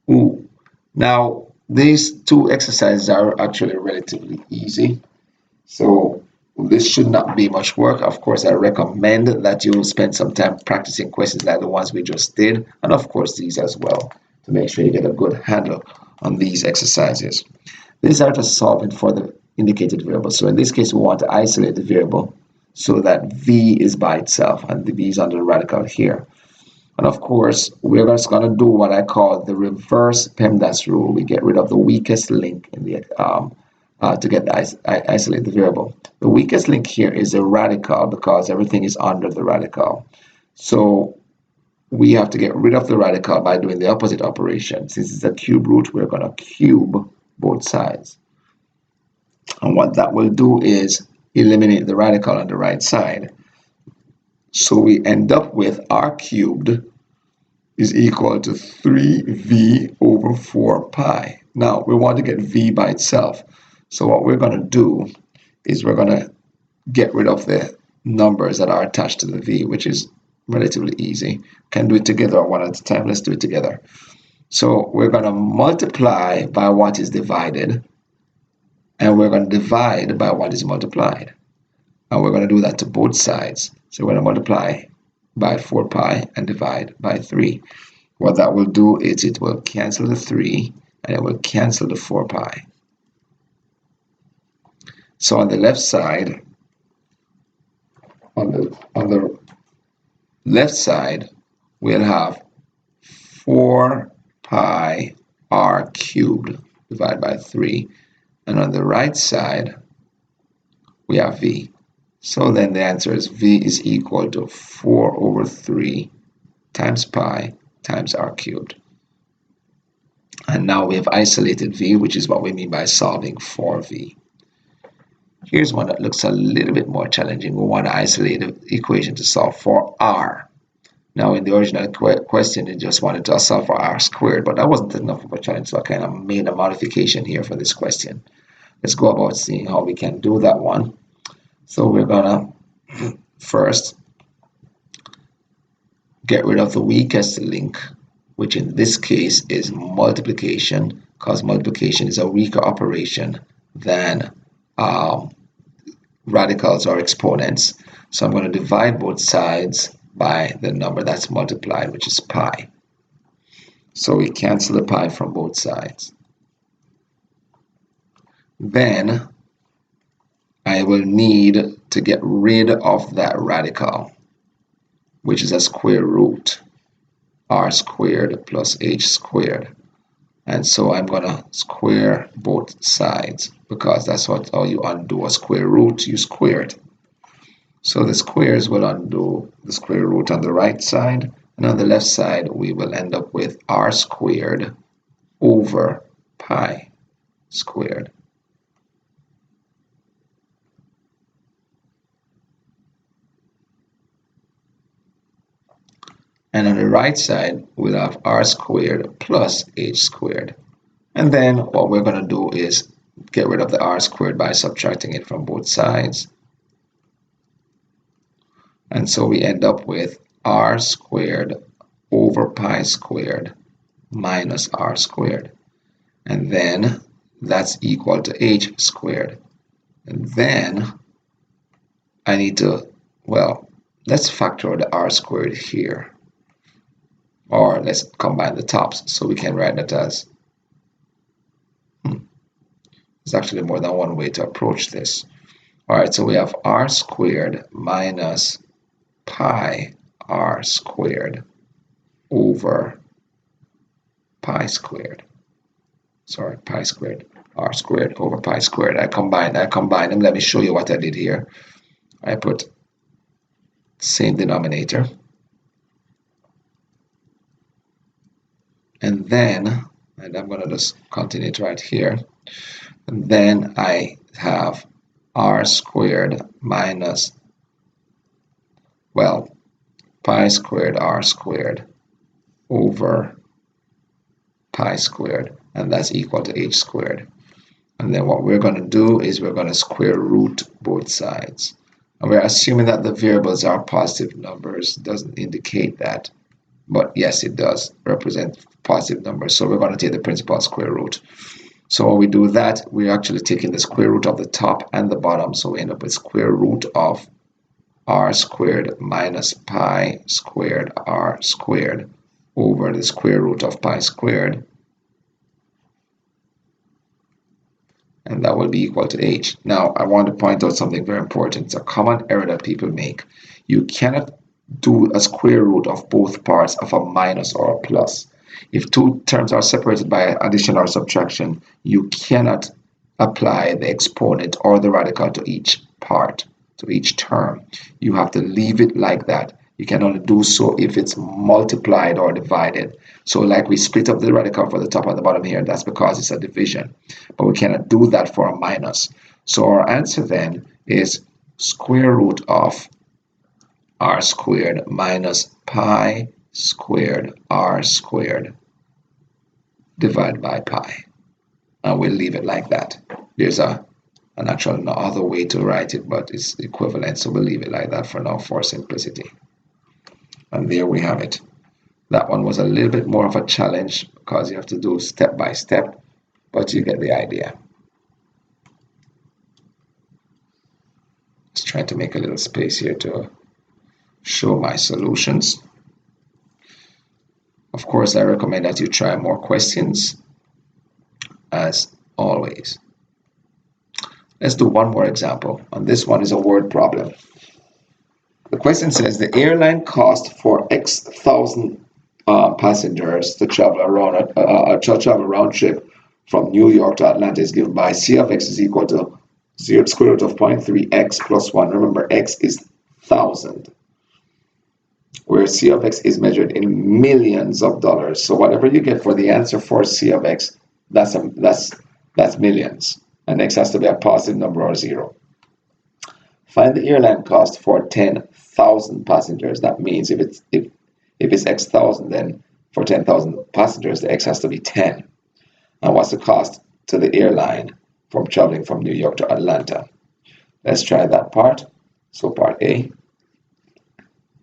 Ooh. Now, these two exercises are actually relatively easy, so this should not be much work. Of course, I recommend that you spend some time practicing questions like the ones we just did, and of course these as well, to make sure you get a good handle on these exercises. These are just solving for the indicated variable. So in this case, we want to isolate the variable so that v is by itself, and the v is under the radical here. And of course, we're just going to do what I call the reverse PEMDAS rule. We get rid of the weakest link in the to get isolate the variable. The weakest link here is the radical because everything is under the radical. So we have to get rid of the radical by doing the opposite operation. Since it's a cube root, we're going to cube both sides. And what that will do is eliminate the radical on the right side. So we end up with r cubed is equal to 3v over 4 pi. Now, we want to get v by itself. So what we're going to do is we're going to get rid of the numbers that are attached to the v, which is relatively easy. Can do it together one at a time. Let's do it together. So we're going to multiply by what is divided, and we're going to divide by what is multiplied. And we're going to do that to both sides. So we're going to multiply by 4 pi and divide by 3. What that will do is it will cancel the 3 and it will cancel the 4 pi. So on the left side, on the left side, we'll have 4 pi r cubed divided by 3. And on the right side, we have v. So then the answer is v is equal to 4 over 3 times pi times r cubed. And now we have isolated v, which is what we mean by solving for v. Here's one that looks a little bit more challenging. We want to isolate the equation to solve for r. Now in the original question, it just wanted to solve for r squared, but that wasn't enough of a challenge, so I kind of made a modification here for this question. Let's go about seeing how we can do that one. So we're gonna first get rid of the weakest link, which in this case is multiplication, because multiplication is a weaker operation than radicals or exponents. So I'm going to divide both sides by the number that's multiplied, which is pi. So we cancel the pi from both sides. Then I will need to get rid of that radical, which is a square root, r squared plus h squared. And so I'm going to square both sides because that's how you undo a square root, you square it. So the squares will undo the square root on the right side, and on the left side we will end up with r squared over pi squared. And on the right side, we'll have r squared plus h squared. And then what we're going to do is get rid of the r squared by subtracting it from both sides. And so we end up with r squared over pi squared minus r squared. And then that's equal to h squared. And then I need to, well, let's factor the r squared here. Or let's combine the tops, so we can write that as There's actually more than one way to approach this. All right, so we have r squared minus pi r squared over pi squared. Sorry, pi squared, r squared over pi squared. I combined them. Let me show you what I did here. I put same denominator. And then, and I'm going to just continue it right here. And then I have r squared minus, well, pi squared r squared over pi squared, and that's equal to h squared. And then what we're going to do is we're going to square root both sides. And we're assuming that the variables are positive numbers. It doesn't indicate that, but yes, it does represent positive numbers. So we're going to take the principal square root. So when we do that, we're actually taking the square root of the top and the bottom. So we end up with square root of r squared minus pi squared r squared over the square root of pi squared. And that will be equal to h. Now, I want to point out something very important. It's a common error that people make. You cannot do a square root of both parts of a minus or a plus. If two terms are separated by addition or subtraction, you cannot apply the exponent or the radical to each part, to each term. You have to leave it like that. You can only do so if it's multiplied or divided. So like we split up the radical for the top and the bottom here, that's because it's a division. But we cannot do that for a minus. So our answer then is square root of r squared minus pi squared r squared divided by pi. And we'll leave it like that. There's an actual other way to write it, but it's equivalent. So we'll leave it like that for now for simplicity. And there we have it. That one was a little bit more of a challenge because you have to do step by step, but you get the idea. Just trying to make a little space here to show my solutions. Of course, I recommend that you try more questions, as always. Let's do one more example, and this one is a word problem. The question says the airline cost for X thousand passengers to travel around round trip from New York to Atlanta is given by C of X is equal to 0 square root of 0.3x plus 1. Remember, X is 1,000, where C of X is measured in millions of dollars. So whatever you get for the answer for C of X, that's millions, and X has to be a positive number or 0. Find the airline cost for 10,000 passengers. That means if it's X thousand, then for 10,000 passengers, the X has to be 10. And what's the cost to the airline from traveling from New York to Atlanta? Let's try that part. So part A,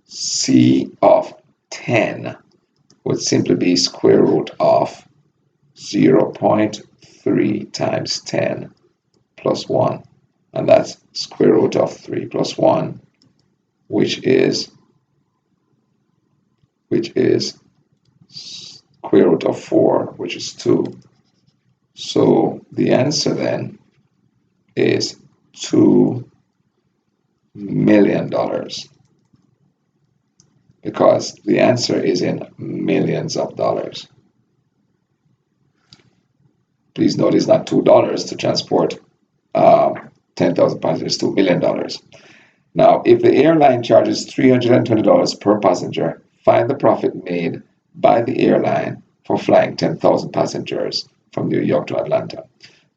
C of 10 would simply be square root of 0.3 times 10 plus 1. And that's square root of 3 plus 1, which is square root of 4, which is 2. So the answer then is $2 million, because the answer is in millions of dollars. Please note it's not $2 to transport 10,000 passengers, $2 million. Now, if the airline charges $320 per passenger, find the profit made by the airline for flying 10,000 passengers from New York to Atlanta.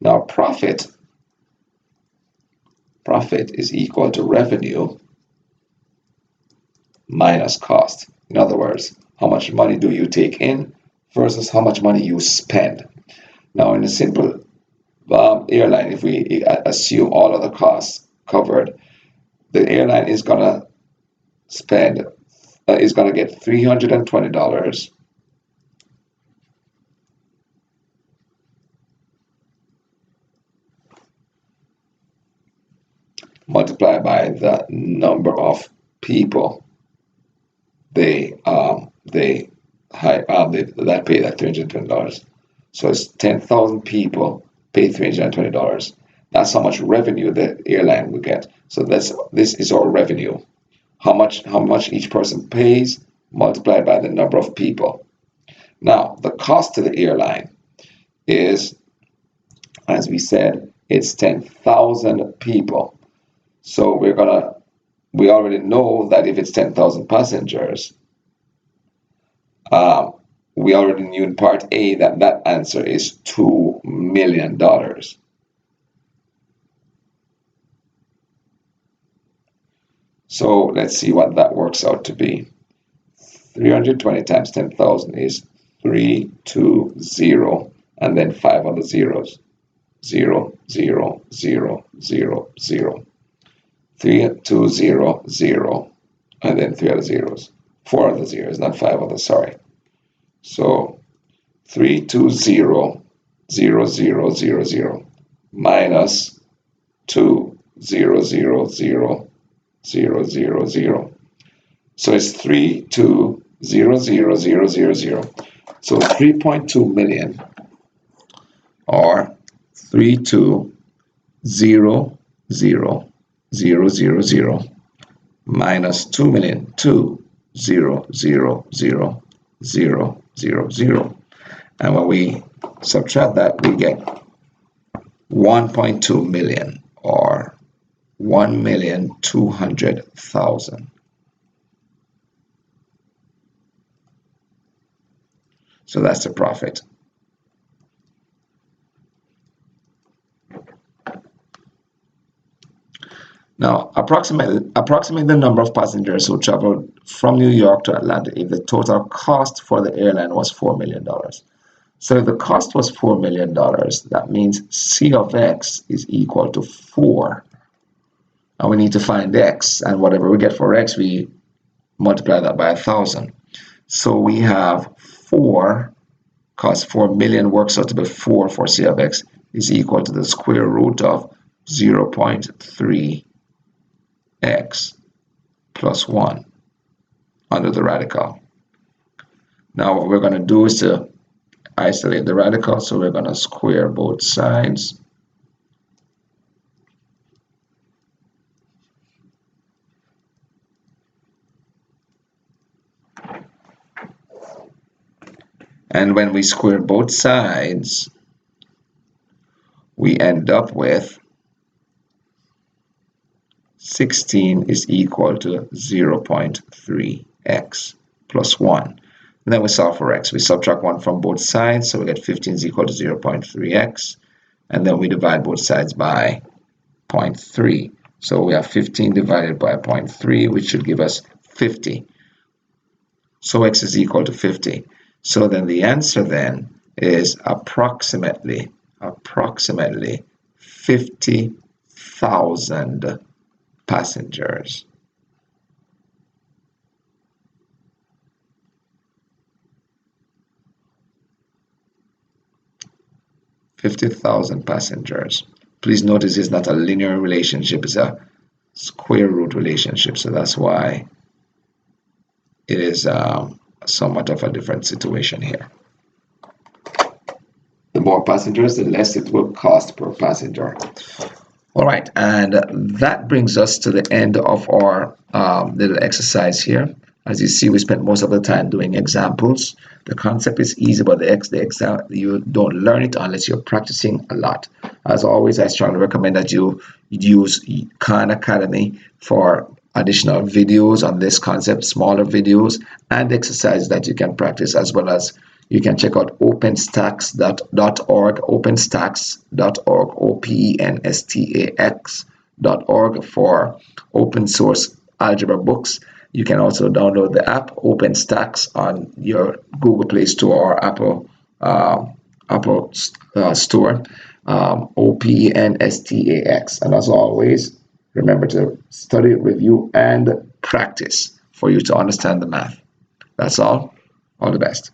Now, profit is equal to revenue minus cost. In other words, how much money do you take in versus how much money you spend. Now, in a simple airline, if we assume all of the costs covered, the airline is going to get $320 multiplied by the number of people that pay that $320. So it's 10,000 people pay $320. That's how much revenue the airline will get. So this is our revenue. How much each person pays multiplied by the number of people. Now, the cost to the airline is, as we said, it's 10,000 people. So we already know that if it's 10,000 passengers, we already knew in part A that answer is $2 million. So let's see what that works out to be. 320 times 10,000 is 320, and then 5 other zeros. 0, 0, 0, 0, 0. 320, 0, and then 3 other zeros. 4 other zeros, not 5 others, sorry. So 320, 0, 0, 0, 0, minus 2, 0, 0, 0, 0, 0, 0. So it's 320, 0, 0, 0, 0, 0. So 3.2 million, or 320, 0, 0, 0, 0, 0, minus 2 million, 2, 0, 0, 0, 0, 0, 0. And when we subtract that, we get 1.2 million, or 1,200,000. So that's the profit. Now, approximately the number of passengers who traveled from New York to Atlanta if the total cost for the airline was $4 million. So if the cost was $4 million, that means C of X is equal to 4. And we need to find X, and whatever we get for X, we multiply that by 1,000. So we have 4, because 4 million works out to be 4 for C of X, is equal to the square root of 0.3 x plus 1 under the radical. Now what we're going to do is to isolate the radical, so we're going to square both sides. And when we square both sides, we end up with 16 is equal to 0.3x plus 1. And then we solve for x. We subtract 1 from both sides, so we get 15 is equal to 0.3x. And then we divide both sides by 0.3. So we have 15 divided by 0.3, which should give us 50. So x is equal to 50. So then the answer then is approximately 50,000 passengers. 50,000 passengers. Please notice it's not a linear relationship, it's a square root relationship. So that's why it is somewhat of a different situation here. The more passengers, the less it will cost per passenger. All right, and that brings us to the end of our little exercise here. As you see, we spent most of the time doing examples. The concept is easy, but the exam, you don't learn it unless you're practicing a lot. As always, I strongly recommend that you use Khan Academy for additional videos on this concept, smaller videos, and exercises that you can practice, as well as you can check out openstacks.org, openstacks.org, openstacks.org for open source algebra books. You can also download the app OpenStacks on your Google Play Store or Apple Store, OpenStacks. And as always, remember to study, review, and practice for you to understand the math. That's all. All the best.